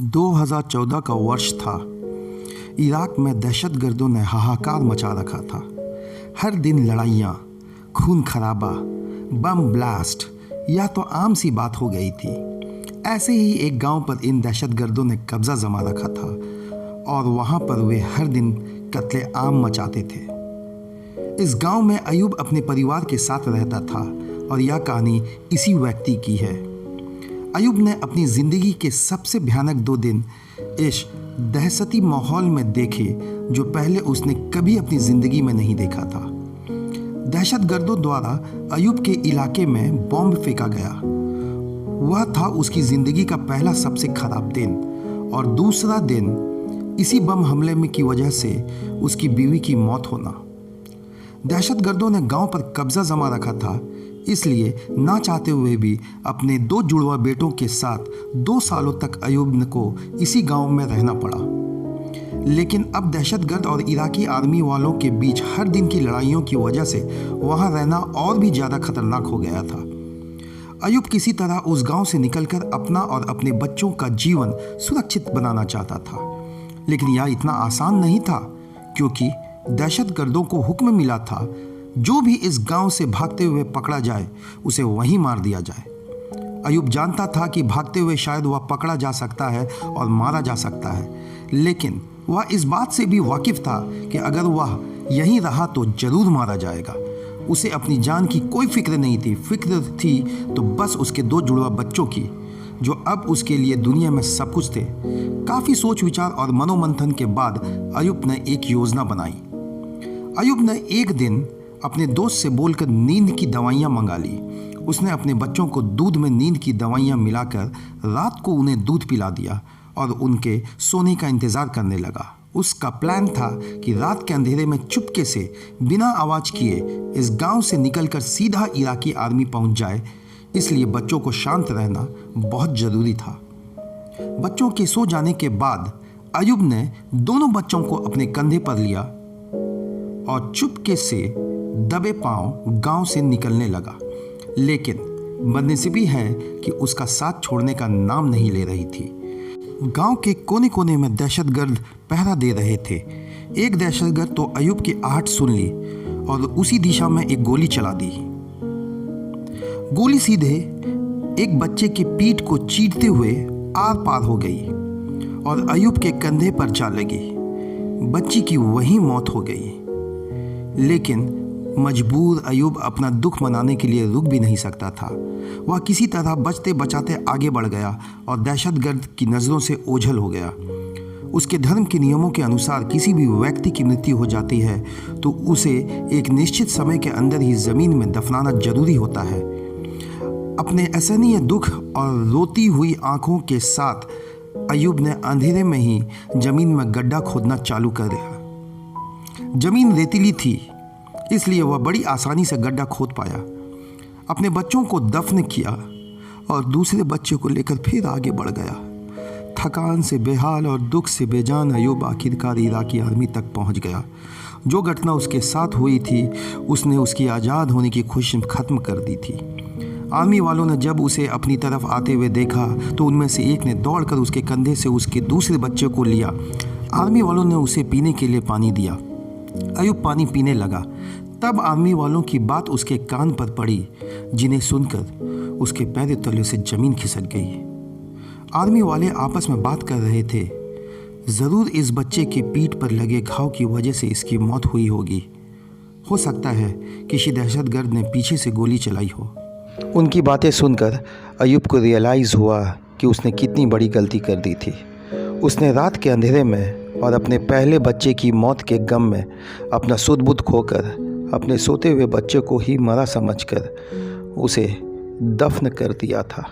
2014 का वर्ष था। इराक में दहशतगर्दों ने हाहाकार मचा रखा था। हर दिन लड़ाइयाँ, खून खराबा, बम ब्लास्ट या तो आम सी बात हो गई थी। ऐसे ही एक गांव पर इन दहशतगर्दों ने कब्जा जमा रखा था और वहां पर वे हर दिन कत्ले आम मचाते थे। इस गांव में अयूब अपने परिवार के साथ रहता था और यह कहानी इसी व्यक्ति की है। अयूब ने अपनी ज़िंदगी के सबसे भयानक 2 दिन इस दहशती माहौल में देखे जो पहले उसने कभी अपनी ज़िंदगी में नहीं देखा था। दहशतगर्दों द्वारा अयूब के इलाके में बॉम्ब फेंका गया। वह था उसकी ज़िंदगी का पहला सबसे खराब दिन, और दूसरा दिन इसी बम हमले में की वजह से उसकी बीवी की मौत होना। दहशतगर्दों ने गांव पर कब्जा जमा रखा था, इसलिए ना चाहते हुए भी अपने 2 जुड़वा बेटों के साथ 2 सालों तक अयूब को इसी गांव में रहना पड़ा। लेकिन अब दहशतगर्द और इराकी आर्मी वालों के बीच हर दिन की लड़ाइयों की वजह से वहां रहना और भी ज़्यादा खतरनाक हो गया था। अयूब किसी तरह उस गांव से निकलकर अपना और अपने बच्चों का जीवन सुरक्षित बनाना चाहता था, लेकिन यह इतना आसान नहीं था, क्योंकि दहशतगर्दों को हुक्म मिला था जो भी इस गांव से भागते हुए पकड़ा जाए उसे वहीं मार दिया जाए। अयूब जानता था कि भागते हुए शायद वह पकड़ा जा सकता है और मारा जा सकता है, लेकिन वह इस बात से भी वाकिफ था कि अगर वह यहीं रहा तो जरूर मारा जाएगा। उसे अपनी जान की कोई फिक्र नहीं थी। फिक्र थी तो बस उसके 2 जुड़वा बच्चों की, जो अब उसके लिए दुनिया में सब कुछ थे। काफ़ी सोच विचार और मनोमंथन के बाद अयूब ने एक योजना बनाई। अयूब ने एक दिन अपने दोस्त से बोलकर नींद की दवाइयाँ मंगा ली। उसने अपने बच्चों को दूध में नींद की दवाइयाँ मिलाकर रात को उन्हें दूध पिला दिया और उनके सोने का इंतज़ार करने लगा। उसका प्लान था कि रात के अंधेरे में चुपके से बिना आवाज़ किए इस गांव से निकलकर सीधा इराकी आर्मी पहुंच जाए, इसलिए बच्चों को शांत रहना बहुत ज़रूरी था। बच्चों के सो जाने के बाद अयूब ने दोनों बच्चों को अपने कंधे पर लिया और चुपके से दबे पांव गांव से निकलने लगा। लेकिन बदनसीबी है कि उसका साथ छोड़ने का नाम नहीं ले रही थी। गांव के कोने कोने में दहशतगर्द पहरा दे रहे थे। एक दहशतगर्द तो अयूब की आहट सुन ली और उसी दिशा में एक गोली चला दी। गोली सीधे एक बच्चे की पीठ को चीरते हुए आर पार हो गई और अयूब के कंधे पर जा लगी। बच्ची की वहीं मौत हो गई। लेकिन मजबूर अयूब अपना दुख मनाने के लिए रुक भी नहीं सकता था। वह किसी तरह बचते बचाते आगे बढ़ गया और दहशतगर्द की नज़रों से ओझल हो गया। उसके धर्म के नियमों के अनुसार किसी भी व्यक्ति की मृत्यु हो जाती है तो उसे एक निश्चित समय के अंदर ही ज़मीन में दफनाना जरूरी होता है। अपने असहनीय दुख और रोती हुई आंखों के साथ अयूब ने अंधेरे में ही ज़मीन में गड्ढा खोदना चालू कर दिया। ज़मीन रेतीली थी, इसलिए वह बड़ी आसानी से गड्ढा खोद पाया। अपने बच्चों को दफन किया और दूसरे बच्चे को लेकर फिर आगे बढ़ गया। थकान से बेहाल और दुख से बेजान अयूब आखिरकार इराकी आर्मी तक पहुंच गया। जो घटना उसके साथ हुई थी उसने उसकी आज़ाद होने की खुशी खत्म कर दी थी। आर्मी वालों ने जब उसे अपनी तरफ आते हुए देखा तो उनमें से एक ने दौड़कर उसके कंधे से उसके दूसरे बच्चे को लिया। आर्मी वालों ने उसे पीने के लिए पानी दिया। अयूब पानी पीने लगा। तब आर्मी वालों की बात उसके कान पर पड़ी, जिन्हें सुनकर उसके पैर तले से ज़मीन खिसक गई। आर्मी वाले आपस में बात कर रहे थे। ज़रूर इस बच्चे के पीठ पर लगे घाव की वजह से इसकी मौत हुई होगी। हो सकता है किसी दहशतगर्द ने पीछे से गोली चलाई हो। उनकी बातें सुनकर अयूब को रियलाइज़ हुआ कि उसने कितनी बड़ी गलती कर दी थी। उसने रात के अंधेरे में और अपने पहले बच्चे की मौत के गम में अपना सुध-बुध खोकर अपने सोते हुए बच्चे को ही मरा समझकर उसे दफन कर दिया था।